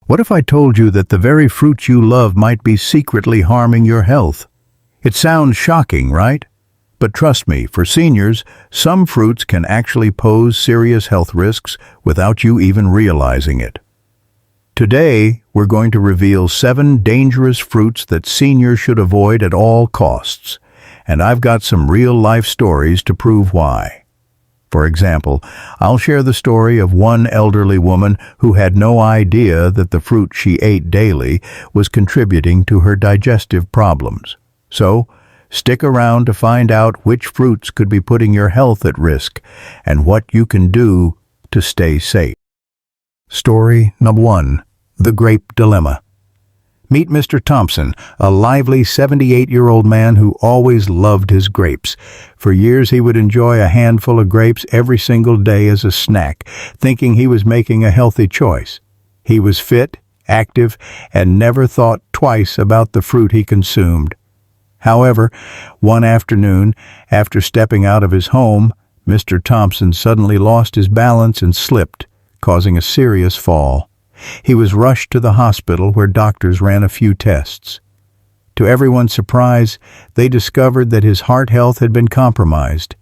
What if I told you that the very fruit you love might be secretly harming your health? It sounds shocking, right? But trust me, for seniors, some fruits can actually pose serious health risks without you even realizing it. Today, we're going to reveal 7 dangerous fruits that seniors should avoid at all costs. And I've got some real-life stories to prove why. For example, I'll share the story of one elderly woman who had no idea that the fruit she ate daily was contributing to her digestive problems. So, stick around to find out which fruits could be putting your health at risk and what you can do to stay safe. Story number 1. The Grape Dilemma. Meet Mr. Thompson, a lively 78-year-old man who always loved his grapes. For years he would enjoy a handful of grapes every single day as a snack, thinking he was making a healthy choice. He was fit, active, and never thought twice about the fruit he consumed. However, one afternoon, after stepping out of his home, Mr. Thompson suddenly lost his balance and slipped, causing a serious fall. He was rushed to the hospital where doctors ran a few tests. To everyone's surprise, they discovered that his heart health had been compromised,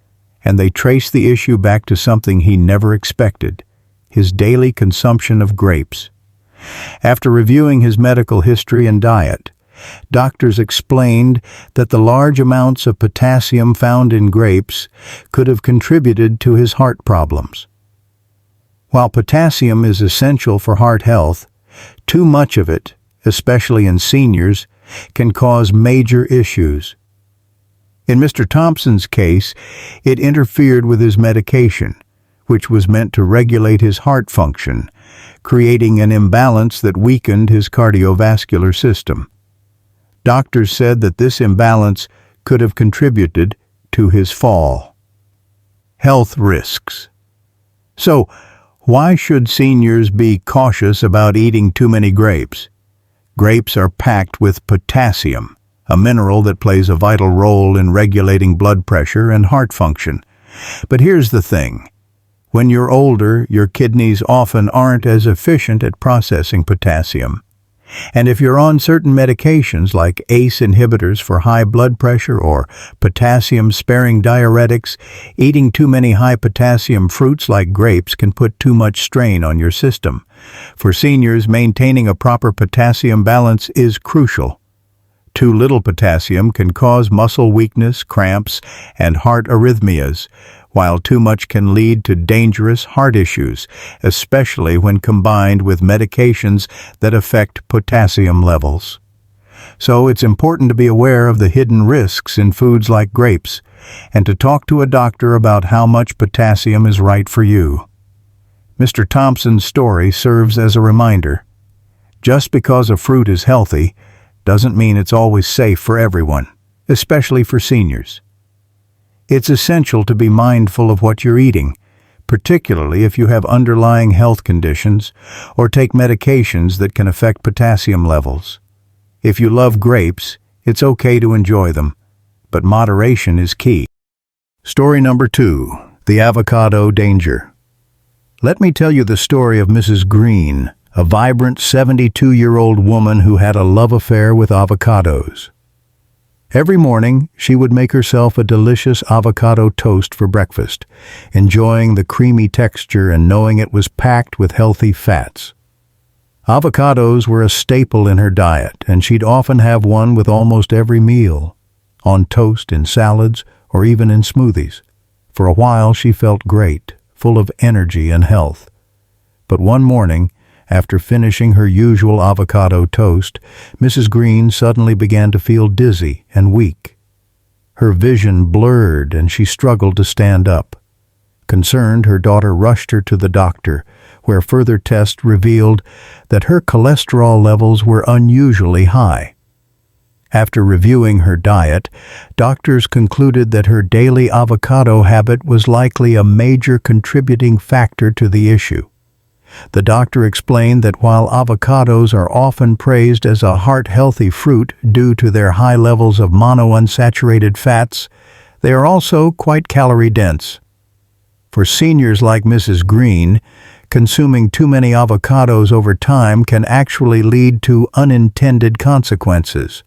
and they traced the issue back to something he never expected: his daily consumption of grapes. After reviewing his medical history and diet, doctors explained that the large amounts of potassium found in grapes could have contributed to his heart problems. While potassium is essential for heart health, too much of it, especially in seniors, can cause major issues. In Mr. Thompson's case, it interfered with his medication, which was meant to regulate his heart function, creating an imbalance that weakened his cardiovascular system. Doctors said that this imbalance could have contributed to his fall. Health risks. So, why should seniors be cautious about eating too many grapes? Grapes are packed with potassium, a mineral that plays a vital role in regulating blood pressure and heart function. But here's the thing. When you're older, your kidneys often aren't as efficient at processing potassium. And if you're on certain medications like ACE inhibitors for high blood pressure or potassium-sparing diuretics, eating too many high-potassium fruits like grapes can put too much strain on your system. For seniors, maintaining a proper potassium balance is crucial. Too little potassium can cause muscle weakness, cramps, and heart arrhythmias, while too much can lead to dangerous heart issues, especially when combined with medications that affect potassium levels. So it's important to be aware of the hidden risks in foods like grapes, and to talk to a doctor about how much potassium is right for you. Mr. Thompson's story serves as a reminder. Just because a fruit is healthy doesn't mean it's always safe for everyone, especially for seniors. It's essential to be mindful of what you're eating, particularly if you have underlying health conditions or take medications that can affect potassium levels. If you love grapes, it's okay to enjoy them, but moderation is key. Story number 2. The Avocado Danger. Let me tell you the story of Mrs. Green, a vibrant 72-year-old woman who had a love affair with avocados. Every morning, she would make herself a delicious avocado toast for breakfast, enjoying the creamy texture and knowing it was packed with healthy fats. Avocados were a staple in her diet, and she'd often have one with almost every meal, on toast, in salads, or even in smoothies. For a while, she felt great, full of energy and health. But one morning, after finishing her usual avocado toast, Mrs. Green suddenly began to feel dizzy and weak. Her vision blurred and she struggled to stand up. Concerned, her daughter rushed her to the doctor, where further tests revealed that her cholesterol levels were unusually high. After reviewing her diet, doctors concluded that her daily avocado habit was likely a major contributing factor to the issue. The doctor explained that while avocados are often praised as a heart-healthy fruit due to their high levels of monounsaturated fats, they are also quite calorie-dense. For seniors like Mrs. Green, consuming too many avocados over time can actually lead to unintended consequences.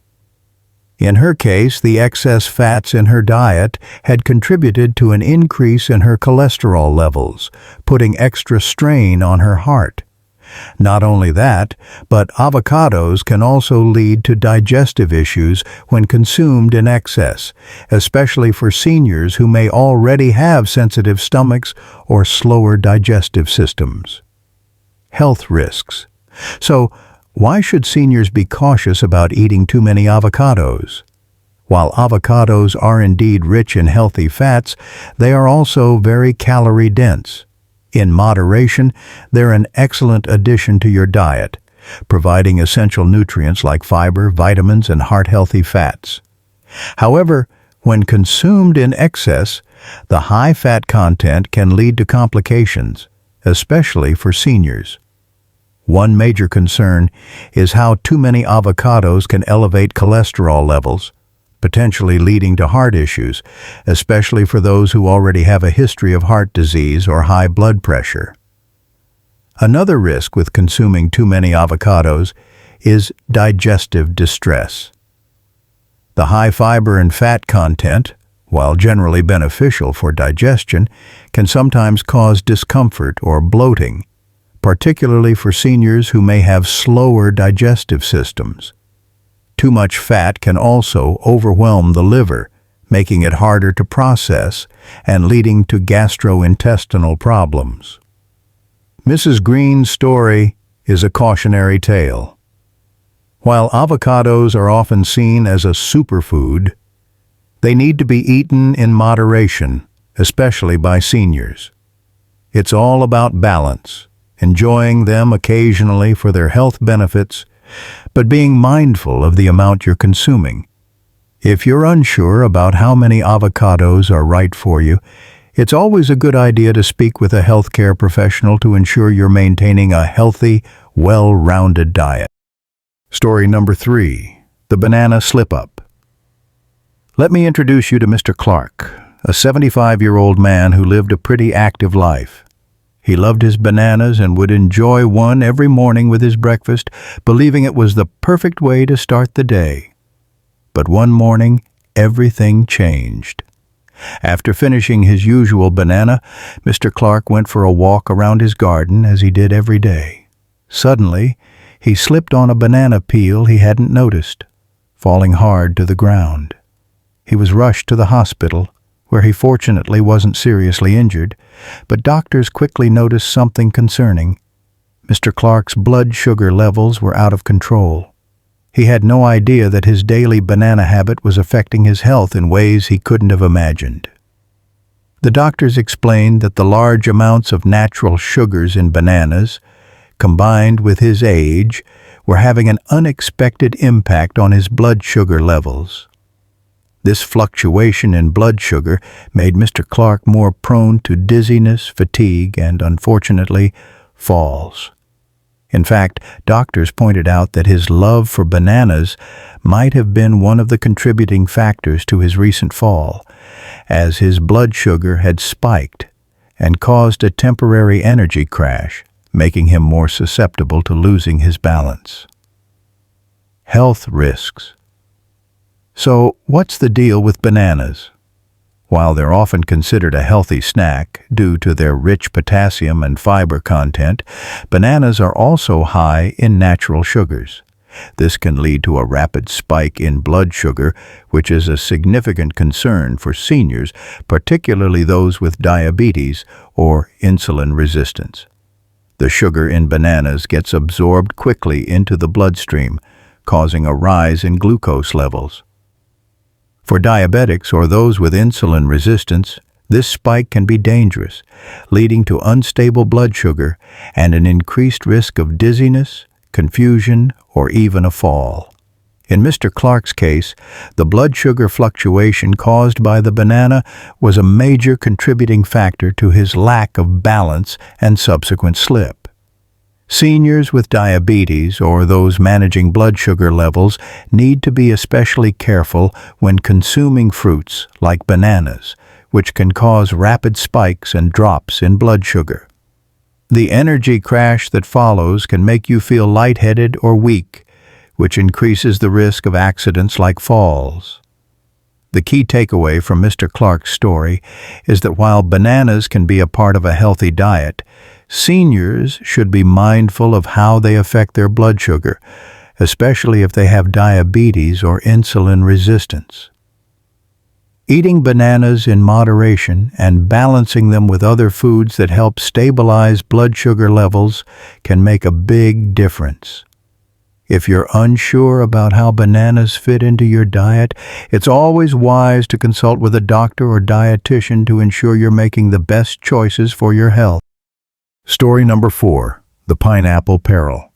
In her case, the excess fats in her diet had contributed to an increase in her cholesterol levels, putting extra strain on her heart. Not only that, but avocados can also lead to digestive issues when consumed in excess, especially for seniors who may already have sensitive stomachs or slower digestive systems. Health risks. So, why should seniors be cautious about eating too many avocados? While avocados are indeed rich in healthy fats, they are also very calorie-dense. In moderation, they're an excellent addition to your diet, providing essential nutrients like fiber, vitamins, and heart-healthy fats. However, when consumed in excess, the high fat content can lead to complications, especially for seniors. One major concern is how too many avocados can elevate cholesterol levels, potentially leading to heart issues, especially for those who already have a history of heart disease or high blood pressure. Another risk with consuming too many avocados is digestive distress. The high fiber and fat content, while generally beneficial for digestion, can sometimes cause discomfort or bloating, particularly for seniors who may have slower digestive systems. Too much fat can also overwhelm the liver, making it harder to process and leading to gastrointestinal problems. Mrs. Green's story is a cautionary tale. While avocados are often seen as a superfood, they need to be eaten in moderation, especially by seniors. It's all about balance, enjoying them occasionally for their health benefits, but being mindful of the amount you're consuming. If you're unsure about how many avocados are right for you, it's always a good idea to speak with a healthcare professional to ensure you're maintaining a healthy, well-rounded diet. Story number 3, the banana slip-up. Let me introduce you to Mr. Clark, a 75-year-old man who lived a pretty active life. He loved his bananas and would enjoy one every morning with his breakfast, believing it was the perfect way to start the day. But one morning, everything changed. After finishing his usual banana, Mr. Clark went for a walk around his garden as he did every day. Suddenly, he slipped on a banana peel he hadn't noticed, falling hard to the ground. He was rushed to the hospital, where he fortunately wasn't seriously injured, but doctors quickly noticed something concerning. Mr. Clark's blood sugar levels were out of control. He had no idea that his daily banana habit was affecting his health in ways he couldn't have imagined. The doctors explained that the large amounts of natural sugars in bananas, combined with his age, were having an unexpected impact on his blood sugar levels. This fluctuation in blood sugar made Mr. Clark more prone to dizziness, fatigue, and, unfortunately, falls. In fact, doctors pointed out that his love for bananas might have been one of the contributing factors to his recent fall, as his blood sugar had spiked and caused a temporary energy crash, making him more susceptible to losing his balance. Health risks. So, what's the deal with bananas? While they're often considered a healthy snack due to their rich potassium and fiber content, bananas are also high in natural sugars. This can lead to a rapid spike in blood sugar, which is a significant concern for seniors, particularly those with diabetes or insulin resistance. The sugar in bananas gets absorbed quickly into the bloodstream, causing a rise in glucose levels. For diabetics or those with insulin resistance, this spike can be dangerous, leading to unstable blood sugar and an increased risk of dizziness, confusion, or even a fall. In Mr. Clark's case, the blood sugar fluctuation caused by the banana was a major contributing factor to his lack of balance and subsequent slip. Seniors with diabetes or those managing blood sugar levels need to be especially careful when consuming fruits like bananas, which can cause rapid spikes and drops in blood sugar. The energy crash that follows can make you feel lightheaded or weak, which increases the risk of accidents like falls. The key takeaway from Mr. Clark's story is that while bananas can be a part of a healthy diet, seniors should be mindful of how they affect their blood sugar, especially if they have diabetes or insulin resistance. Eating bananas in moderation and balancing them with other foods that help stabilize blood sugar levels can make a big difference. If you're unsure about how bananas fit into your diet, it's always wise to consult with a doctor or dietitian to ensure you're making the best choices for your health. Story number 4, the pineapple peril.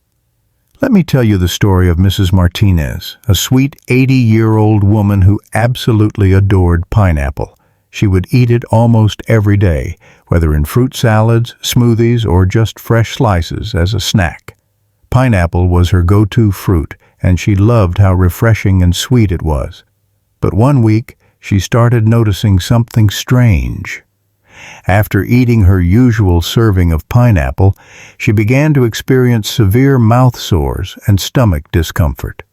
Let me tell you the story of Mrs. Martinez, a sweet 80-year-old woman who absolutely adored pineapple. She would eat it almost every day, whether in fruit salads, smoothies, or just fresh slices as a snack. Pineapple was her go-to fruit, and she loved how refreshing and sweet it was. But one week, she started noticing something strange. After eating her usual serving of pineapple, she began to experience severe mouth sores and stomach discomfort.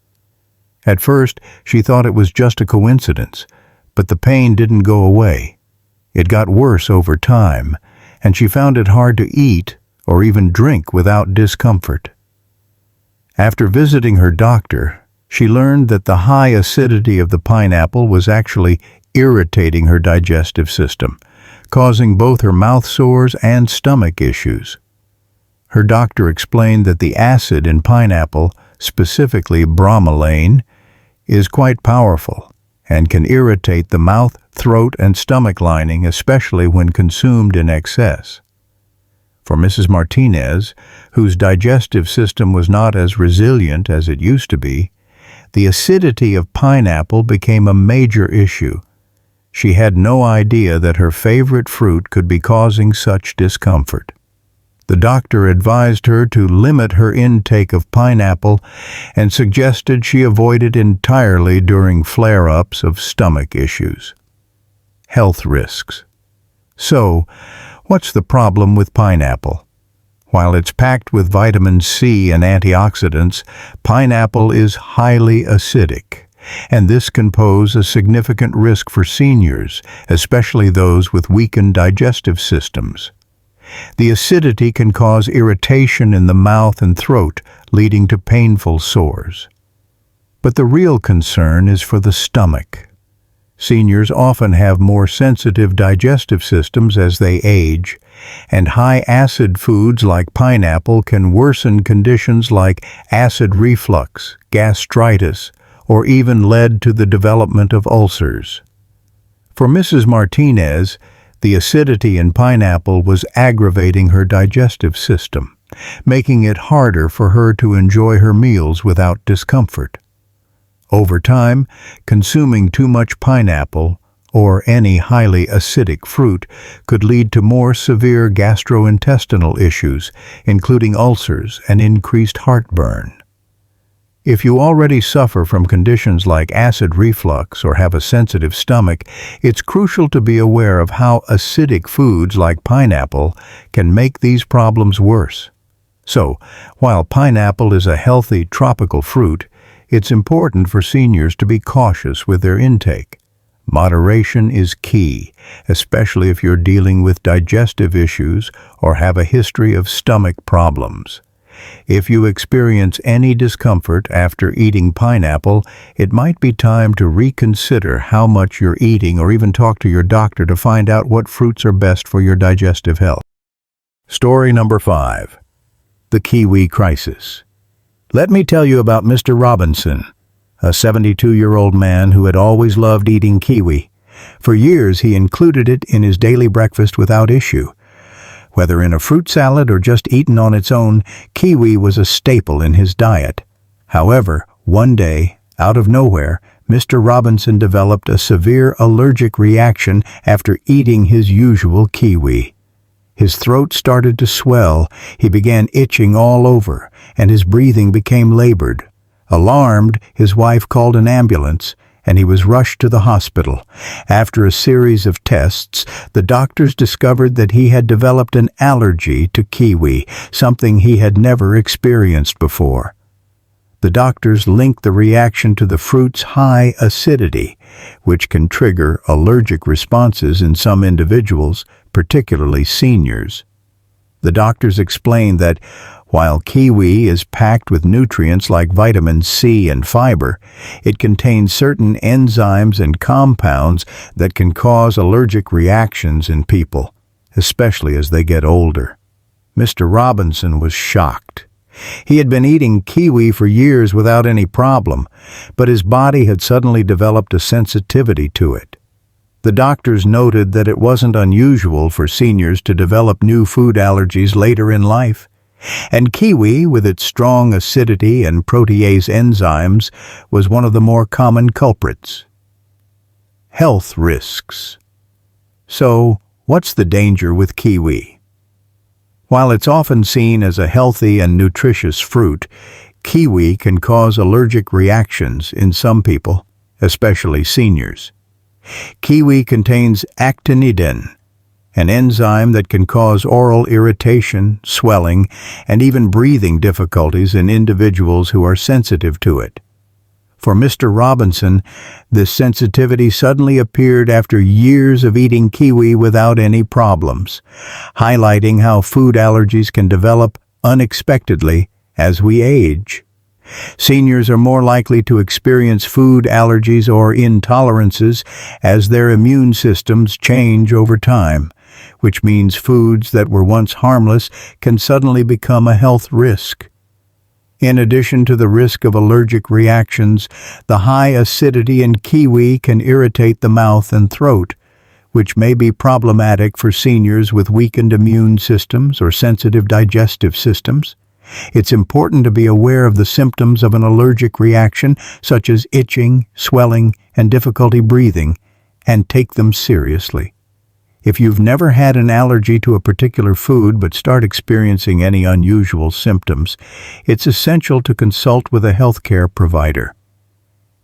At first, she thought it was just a coincidence, but the pain didn't go away. It got worse over time, and she found it hard to eat or even drink without discomfort. After visiting her doctor, she learned that the high acidity of the pineapple was actually irritating her digestive system, causing both her mouth sores and stomach issues. Her doctor explained that the acid in pineapple, specifically bromelain, is quite powerful and can irritate the mouth, throat, and stomach lining, especially when consumed in excess. For Mrs. Martinez, whose digestive system was not as resilient as it used to be, the acidity of pineapple became a major issue. She had no idea that her favorite fruit could be causing such discomfort. The doctor advised her to limit her intake of pineapple and suggested she avoid it entirely during flare-ups of stomach issues. Health risks. So, what's the problem with pineapple? While it's packed with vitamin C and antioxidants, pineapple is highly acidic, and this can pose a significant risk for seniors, especially those with weakened digestive systems. The acidity can cause irritation in the mouth and throat, leading to painful sores. But the real concern is for the stomach. Seniors often have more sensitive digestive systems as they age, and high-acid foods like pineapple can worsen conditions like acid reflux, gastritis, or even lead to the development of ulcers. For Mrs. Martinez, the acidity in pineapple was aggravating her digestive system, making it harder for her to enjoy her meals without discomfort. Over time, consuming too much pineapple or any highly acidic fruit could lead to more severe gastrointestinal issues, including ulcers and increased heartburn. If you already suffer from conditions like acid reflux or have a sensitive stomach, it's crucial to be aware of how acidic foods like pineapple can make these problems worse. So, while pineapple is a healthy tropical fruit, it's important for seniors to be cautious with their intake. Moderation is key, especially if you're dealing with digestive issues or have a history of stomach problems. If you experience any discomfort after eating pineapple, it might be time to reconsider how much you're eating or even talk to your doctor to find out what fruits are best for your digestive health. Story number 5. The Kiwi Crisis. Let me tell you about Mr. Robinson, a 72-year-old man who had always loved eating kiwi. For years, he included it in his daily breakfast without issue. Whether in a fruit salad or just eaten on its own, kiwi was a staple in his diet. However, one day, out of nowhere, Mr. Robinson developed a severe allergic reaction after eating his usual kiwi. His throat started to swell, he began itching all over, and his breathing became labored. Alarmed, his wife called an ambulance, and he was rushed to the hospital. After a series of tests, the doctors discovered that he had developed an allergy to kiwi, something he had never experienced before. The doctors linked the reaction to the fruit's high acidity, which can trigger allergic responses in some individuals, particularly seniors. The doctors explained that while kiwi is packed with nutrients like vitamin C and fiber, it contains certain enzymes and compounds that can cause allergic reactions in people, especially as they get older. Mr. Robinson was shocked. He had been eating kiwi for years without any problem, but his body had suddenly developed a sensitivity to it. The doctors noted that it wasn't unusual for seniors to develop new food allergies later in life, and kiwi, with its strong acidity and protease enzymes, was one of the more common culprits. Health risks. So, what's the danger with kiwi? While it's often seen as a healthy and nutritious fruit, kiwi can cause allergic reactions in some people, especially seniors. Kiwi contains actinidin, an enzyme that can cause oral irritation, swelling, and even breathing difficulties in individuals who are sensitive to it. For Mr. Robinson, this sensitivity suddenly appeared after years of eating kiwi without any problems, highlighting how food allergies can develop unexpectedly as we age. Seniors are more likely to experience food allergies or intolerances as their immune systems change over time, which means foods that were once harmless can suddenly become a health risk. In addition to the risk of allergic reactions, the high acidity in kiwi can irritate the mouth and throat, which may be problematic for seniors with weakened immune systems or sensitive digestive systems. It's important to be aware of the symptoms of an allergic reaction, such as itching, swelling, and difficulty breathing, and take them seriously. If you've never had an allergy to a particular food but start experiencing any unusual symptoms, it's essential to consult with a healthcare provider.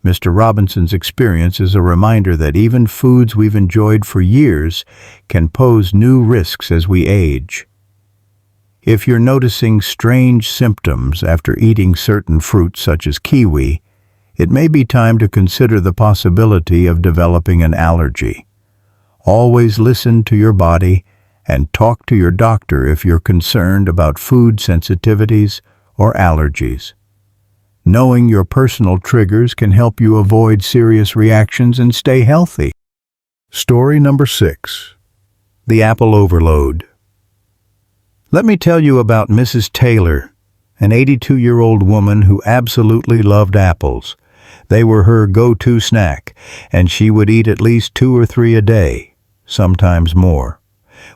Mr. Robinson's experience is a reminder that even foods we've enjoyed for years can pose new risks as we age. If you're noticing strange symptoms after eating certain fruits such as kiwi, it may be time to consider the possibility of developing an allergy. Always listen to your body and talk to your doctor if you're concerned about food sensitivities or allergies. Knowing your personal triggers can help you avoid serious reactions and stay healthy. Story number 6. The Apple Overload. Let me tell you about Mrs. Taylor, an 82-year-old woman who absolutely loved apples. They were her go-to snack, and she would eat at least 2 or 3 a day, sometimes more.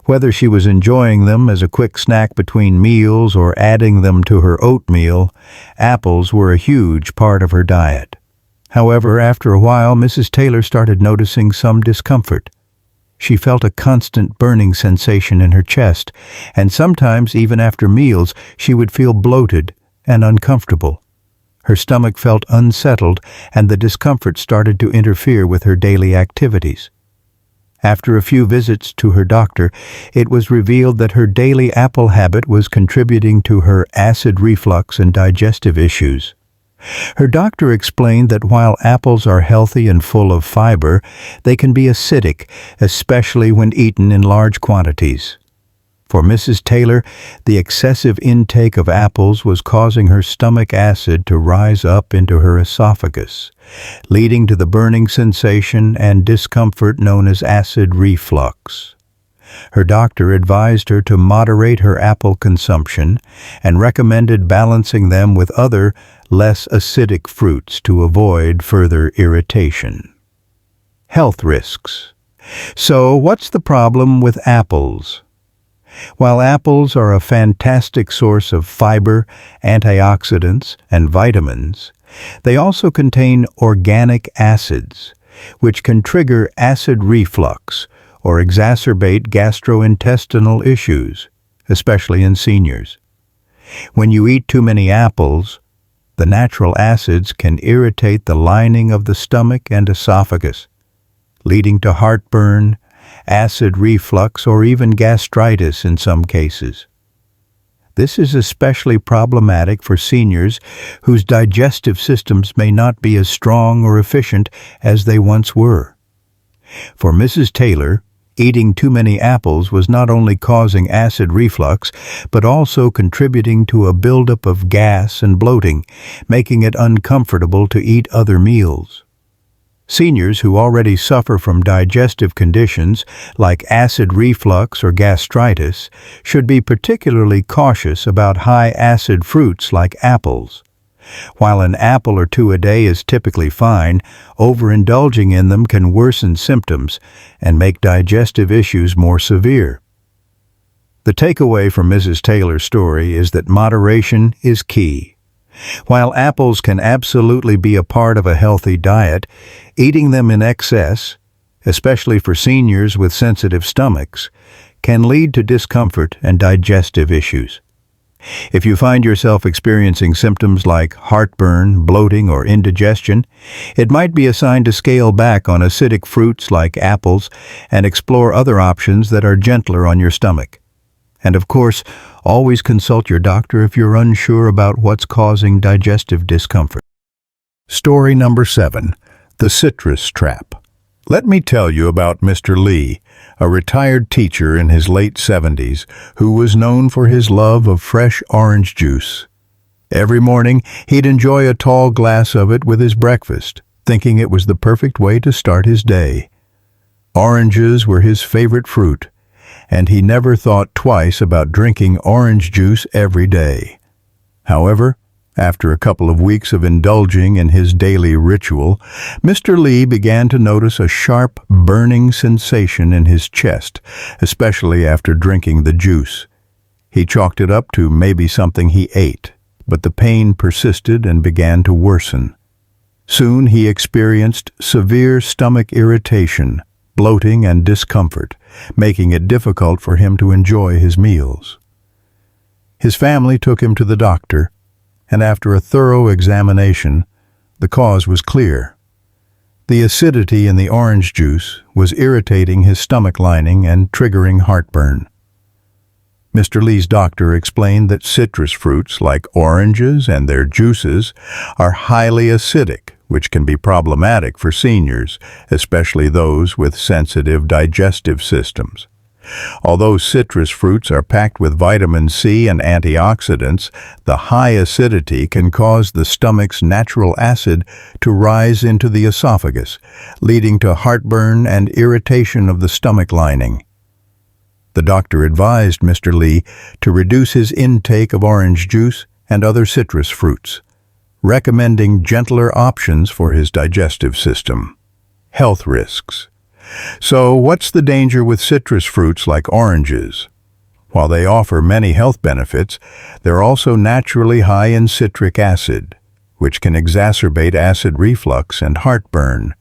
Whether she was enjoying them as a quick snack between meals or adding them to her oatmeal, apples were a huge part of her diet. However, after a while, Mrs. Taylor started noticing some discomfort. She felt a constant burning sensation in her chest, and sometimes, even after meals, she would feel bloated and uncomfortable. Her stomach felt unsettled, and the discomfort started to interfere with her daily activities. After a few visits to her doctor, it was revealed that her daily apple habit was contributing to her acid reflux and digestive issues. Her doctor explained that while apples are healthy and full of fiber, they can be acidic, especially when eaten in large quantities. For Mrs. Taylor, the excessive intake of apples was causing her stomach acid to rise up into her esophagus, leading to the burning sensation and discomfort known as acid reflux. Her doctor advised her to moderate her apple consumption and recommended balancing them with other, less acidic fruits to avoid further irritation. Health risks. So, what's the problem with apples? While apples are a fantastic source of fiber, antioxidants, and vitamins, they also contain organic acids, which can trigger acid reflux or exacerbate gastrointestinal issues, especially in seniors. When you eat too many apples, The natural acids can irritate the lining of the stomach and esophagus, leading to heartburn, acid reflux, or even gastritis in some cases. This is especially problematic for seniors whose digestive systems may not be as strong or efficient as they once were. For Mrs. Taylor, eating too many apples was not only causing acid reflux, but also contributing to a buildup of gas and bloating, making it uncomfortable to eat other meals. Seniors who already suffer from digestive conditions like acid reflux or gastritis should be particularly cautious about high-acid fruits like apples. While an apple or two a day is typically fine, overindulging in them can worsen symptoms and make digestive issues more severe. The takeaway from Mrs. Taylor's story is that moderation is key. While apples can absolutely be a part of a healthy diet, eating them in excess, especially for seniors with sensitive stomachs, can lead to discomfort and digestive issues. If you find yourself experiencing symptoms like heartburn, bloating, or indigestion, it might be a sign to scale back on acidic fruits like apples and explore other options that are gentler on your stomach. And of course, always consult your doctor if you're unsure about what's causing digestive discomfort. Story number 7. The Citrus Trap. Let me tell you about Mr. Lee, a retired teacher in his late 70s who was known for his love of fresh orange juice. Every morning, he'd enjoy a tall glass of it with his breakfast, thinking it was the perfect way to start his day. Oranges were his favorite fruit, and he never thought twice about drinking orange juice every day. However, after a couple of weeks of indulging in his daily ritual, Mr. Lee began to notice a sharp, burning sensation in his chest, especially after drinking the juice. He chalked it up to maybe something he ate, but the pain persisted and began to worsen. Soon he experienced severe stomach irritation, bloating, and discomfort, making it difficult for him to enjoy his meals. His family took him to the doctor, and after a thorough examination, the cause was clear. The acidity in the orange juice was irritating his stomach lining and triggering heartburn. Mr. Lee's doctor explained that citrus fruits like oranges and their juices are highly acidic, which can be problematic for seniors, especially those with sensitive digestive systems. Although citrus fruits are packed with vitamin C and antioxidants, the high acidity can cause the stomach's natural acid to rise into the esophagus, leading to heartburn and irritation of the stomach lining. The doctor advised Mr. Lee to reduce his intake of orange juice and other citrus fruits, recommending gentler options for his digestive system. Health risks. So, what's the danger with citrus fruits like oranges? While they offer many health benefits, they're also naturally high in citric acid, which can exacerbate acid reflux and heartburn.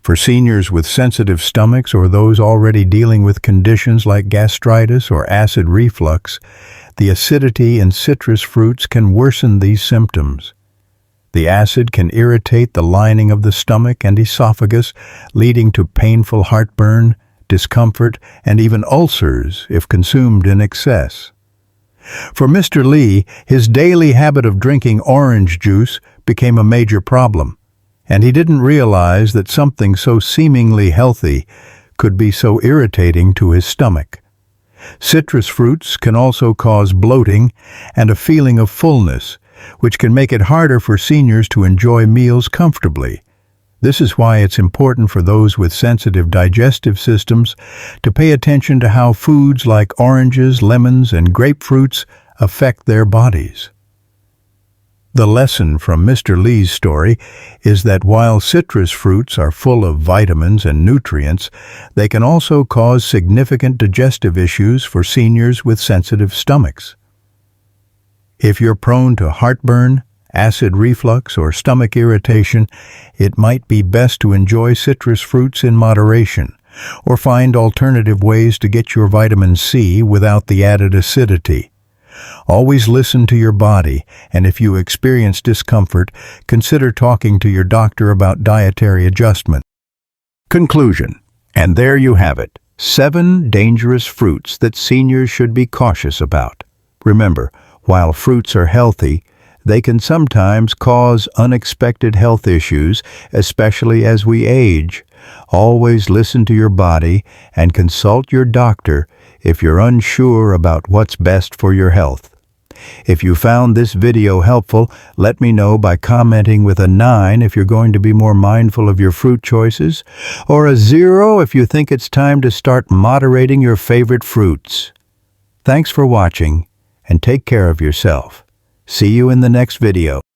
For seniors with sensitive stomachs or those already dealing with conditions like gastritis or acid reflux, the acidity in citrus fruits can worsen these symptoms. The acid can irritate the lining of the stomach and esophagus, leading to painful heartburn, discomfort, and even ulcers if consumed in excess. For Mr. Lee, his daily habit of drinking orange juice became a major problem, and he didn't realize that something so seemingly healthy could be so irritating to his stomach. Citrus fruits can also cause bloating and a feeling of fullness, which can make it harder for seniors to enjoy meals comfortably. This is why it's important for those with sensitive digestive systems to pay attention to how foods like oranges, lemons, and grapefruits affect their bodies. The lesson from Mr. Lee's story is that while citrus fruits are full of vitamins and nutrients, they can also cause significant digestive issues for seniors with sensitive stomachs. If you're prone to heartburn, acid reflux, or stomach irritation, it might be best to enjoy citrus fruits in moderation, or find alternative ways to get your vitamin C without the added acidity. Always listen to your body, and if you experience discomfort, consider talking to your doctor about dietary adjustment. Conclusion. And there you have it. 7 dangerous fruits that seniors should be cautious about. Remember, while fruits are healthy, they can sometimes cause unexpected health issues, especially as we age. Always listen to your body and consult your doctor if you're unsure about what's best for your health. If you found this video helpful, let me know by commenting with a 9 if you're going to be more mindful of your fruit choices, or a 0 if you think it's time to start moderating your favorite fruits. Thanks for watching, and take care of yourself. See you in the next video.